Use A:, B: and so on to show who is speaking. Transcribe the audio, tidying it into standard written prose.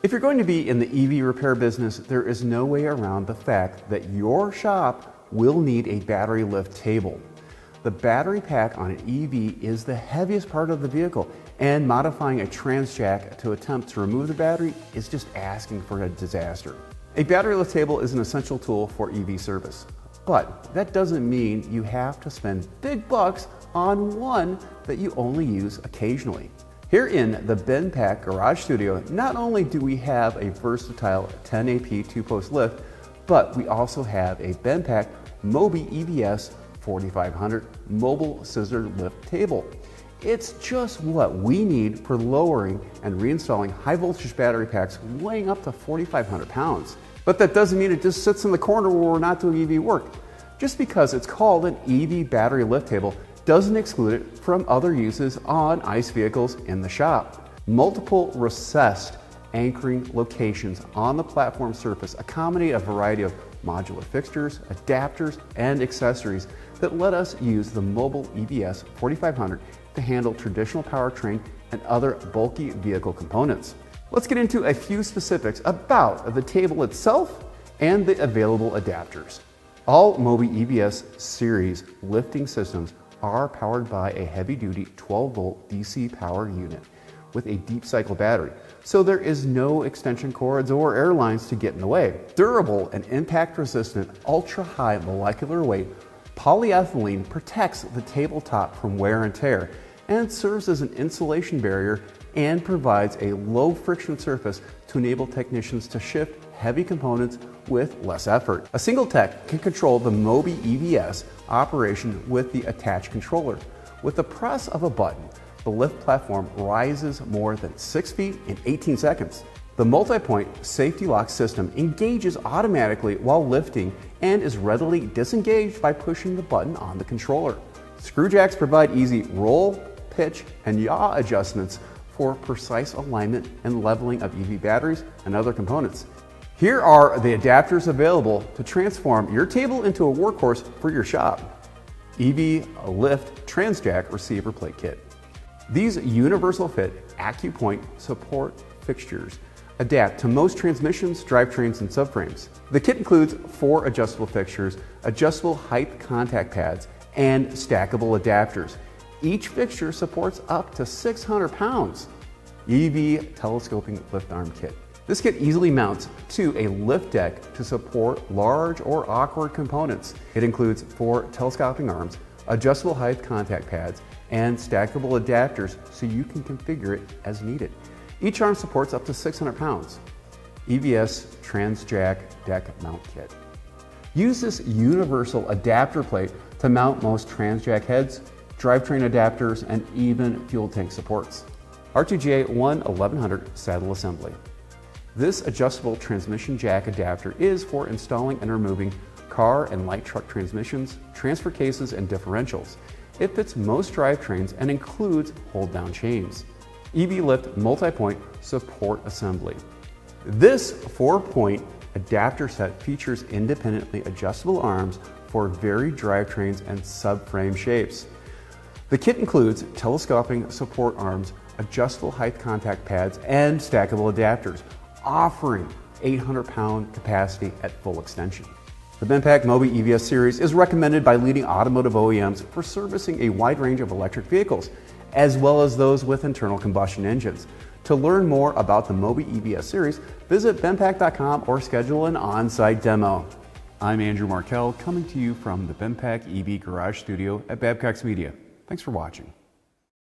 A: If you're going to be in the EV repair business, there is no way around the fact that your shop will need a battery lift table. The battery pack on an EV is the heaviest part of the vehicle, and modifying a trans jack to attempt to remove the battery is just asking for a disaster. A battery lift table is an essential tool for EV service, but that doesn't mean you have to spend big bucks on one that you only use occasionally. Here in the BendPak Garage Studio, not only do we have a versatile 10 AP 2-post lift, but we also have a BendPak Mobi-EVS4500 mobile scissor lift table. It's just what we need for lowering and reinstalling high voltage battery packs weighing up to 4,500 pounds. But that doesn't mean it just sits in the corner where we're not doing EV work. Just because it's called an EV battery lift table doesn't exclude it from other uses on ICE vehicles in the shop. Multiple recessed anchoring locations on the platform surface accommodate a variety of modular fixtures, adapters, and accessories that let us use the mobile EVS 4500 to handle traditional powertrain and other bulky vehicle components. Let's get into a few specifics about the table itself and the available adapters. All Mobi-EVS series lifting systems are powered by a heavy-duty 12-volt DC power unit with a deep cycle battery, so there is no extension cords or air lines to get in the way. Durable and impact-resistant, ultra-high molecular weight polyethylene protects the tabletop from wear and tear and serves as an insulation barrier and provides a low-friction surface to enable technicians to shift heavy components with less effort. A single tech can control the Mobi-EVS operation with the attached controller. With the press of a button, the lift platform rises more than 6 feet in 18 seconds. The multi-point safety lock system engages automatically while lifting and is readily disengaged by pushing the button on the controller. Screw jacks provide easy roll, pitch, and yaw adjustments for precise alignment and leveling of EV batteries and other components. Here are the adapters available to transform your table into a workhorse for your shop. EV Lift Trans Jack Receiver Plate Kit. These universal fit AccuPoint support fixtures adapt to most transmissions, drivetrains, and subframes. The kit includes 4 adjustable fixtures, adjustable height contact pads, and stackable adapters. Each fixture supports up to 600 pounds. EV Telescoping Lift Arm Kit. This kit easily mounts to a lift deck to support large or awkward components. It includes 4 telescoping arms, adjustable height contact pads, and stackable adapters so you can configure it as needed. Each arm supports up to 600 pounds. EVS Trans Jack Deck Mount Kit. Use this universal adapter plate to mount most trans jack heads, drivetrain adapters, and even fuel tank supports. R2J1100 Saddle Assembly. This adjustable transmission jack adapter is for installing and removing car and light truck transmissions, transfer cases, and differentials. It fits most drivetrains and includes hold-down chains. EV Lift Multi-Point Support Assembly. This 4-point adapter set features independently adjustable arms for varied drivetrains and subframe shapes. The kit includes telescoping support arms, adjustable height contact pads, and stackable adapters, offering 800-pound capacity at full extension. The BendPak Mobi-EVS series is recommended by leading automotive OEMs for servicing a wide range of electric vehicles, as well as those with internal combustion engines. To learn more about the Mobi-EVS series, visit BendPak.com or schedule an on-site demo. I'm Andrew Markell, coming to you from the BendPak EV Garage Studio at Babcock's Media. Thanks for watching.